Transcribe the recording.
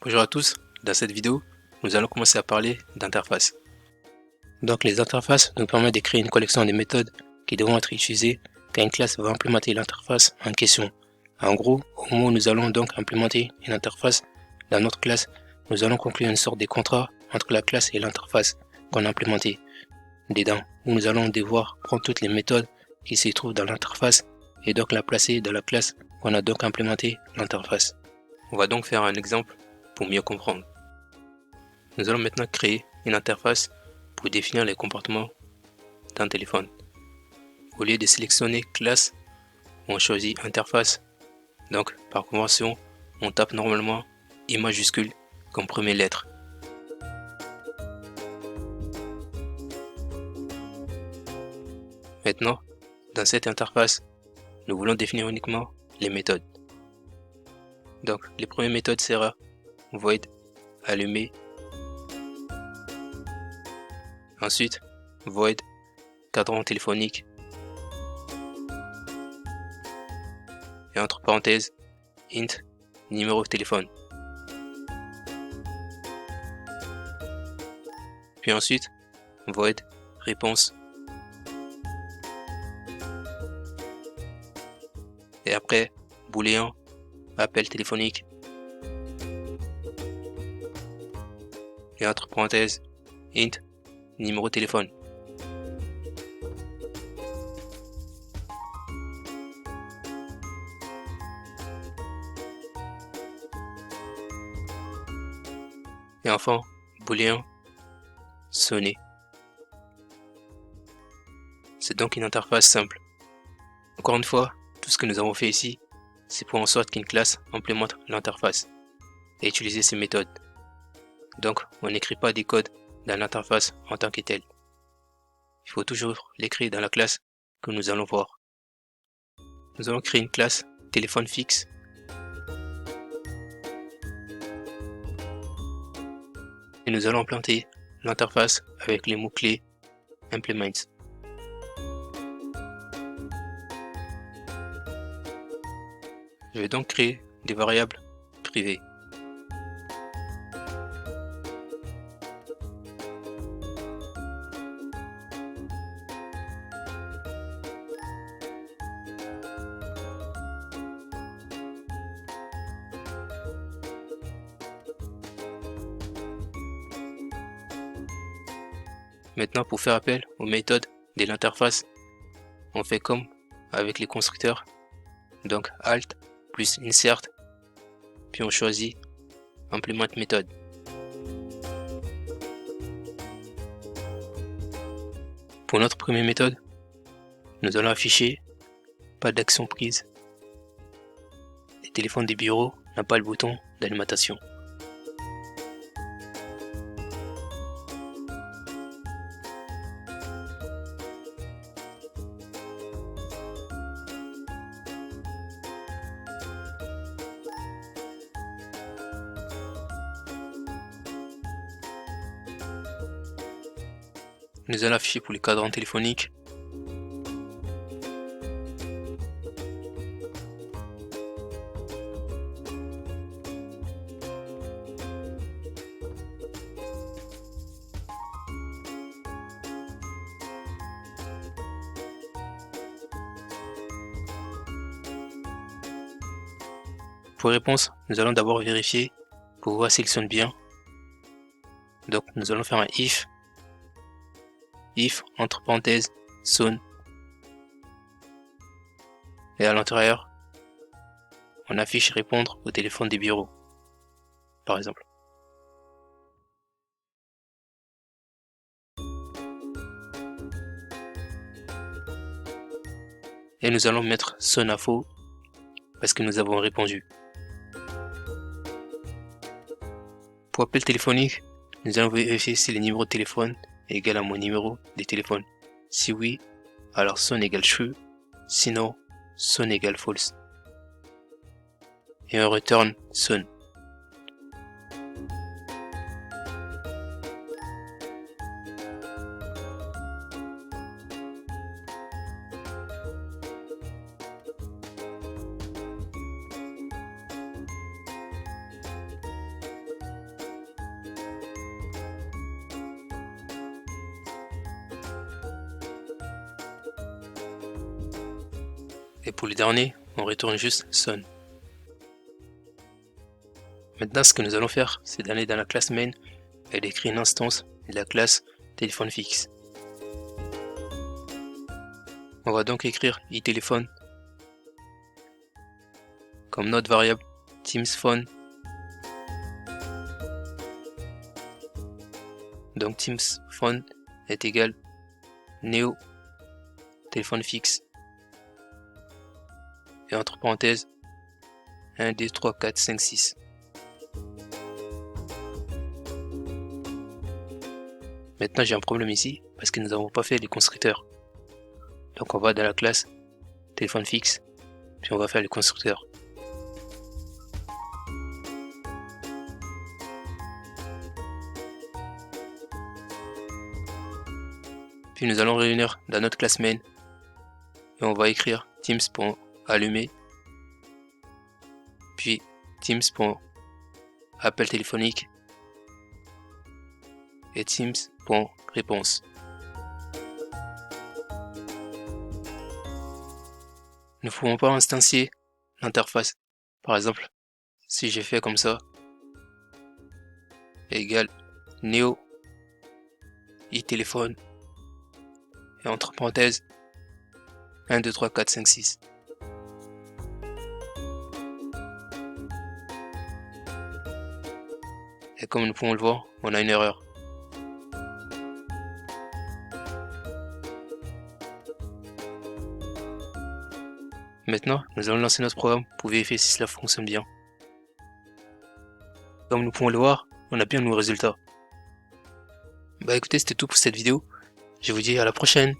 Bonjour à tous, dans cette vidéo, nous allons commencer à parler d'interfaces. Donc les interfaces nous permettent de créer une collection de méthodes qui devront être utilisées quand une classe va implémenter l'interface en question. En gros, au moment où nous allons donc implémenter une interface dans notre classe, nous allons conclure une sorte de contrat entre la classe et l'interface qu'on a implémentée dedans, où nous allons devoir prendre toutes les méthodes qui se trouvent dans l'interface et donc la placer dans la classe qu'on a donc implémenté l'interface. On va donc faire un exemple pour mieux comprendre. Nous allons maintenant créer une interface pour définir les comportements d'un téléphone. Au lieu de sélectionner classe, on choisit interface. Donc par convention, on tape normalement I majuscule comme première lettre. Maintenant, dans cette interface, nous voulons définir uniquement les méthodes. Donc les premières méthodes sera void allumé. Ensuite, void cadran téléphonique. Et entre parenthèses, int numéro de téléphone. Puis ensuite, void réponse. Et après, booléen appel téléphonique. Et entre parenthèses, int numéro de téléphone. Et enfin, booléen sonner. C'est donc une interface simple. Encore une fois, tout ce que nous avons fait ici, c'est pour en sorte qu'une classe implémente l'interface et utiliser ces méthodes. Donc, on n'écrit pas des codes dans l'interface en tant que telle. Il faut toujours l'écrire dans la classe que nous allons voir. Nous allons créer une classe téléphone fixe. Et nous allons implanter l'interface avec les mots-clés implement. Je vais donc créer des variables privées. Maintenant, pour faire appel aux méthodes de l'interface, on fait comme avec les constructeurs. Donc alt plus insert, puis on choisit implement méthode. Pour notre première méthode, nous allons afficher pas d'action prise. Le téléphone des bureaux n'a pas le bouton d'alimentation. Nous allons afficher pour les cadrans téléphoniques. Pour réponse, nous allons d'abord vérifier pour voir s'il sonne bien. Donc nous allons faire un if entre parenthèses sonne, et à l'intérieur on affiche répondre au téléphone des bureaux par exemple. Et nous allons mettre sonne à faux parce que nous avons répondu. Pour appel téléphonique, nous allons vérifier si le numéro de téléphone est égal à mon numéro de téléphone. Si oui, alors sonne égale true, sinon sonne égale false. Et on return sonne. Et pour le dernier, on retourne juste Son. Maintenant, ce que nous allons faire, c'est d'aller dans la classe main et d'écrire une instance de la classe téléphone fixe. On va donc écrire iTéléphone comme notre variable Teams Phone. Donc Teams Phone est égal Neo téléphone fixe et entre parenthèses 1, 2, 3, 4, 5, 6. Maintenant j'ai un problème ici parce que nous n'avons pas fait les constructeurs. Donc on va dans la classe téléphone fixe, puis on va faire les constructeurs. Puis nous allons réunir dans notre classe main et on va écrire Teams.allumer, puis Teams.appel téléphonique et Teams.réponse. Nous ne pouvons pas instancier l'interface. Par exemple, si j'ai fait comme ça, égale Neo iTéléphone et entre parenthèses 1, 2, 3, 4, 5, 6. Et comme nous pouvons le voir, on a une erreur. Maintenant, nous allons lancer notre programme pour vérifier si cela fonctionne bien. Comme nous pouvons le voir, on a bien nos résultats. Bah écoutez, c'était tout pour cette vidéo. Je vous dis à la prochaine.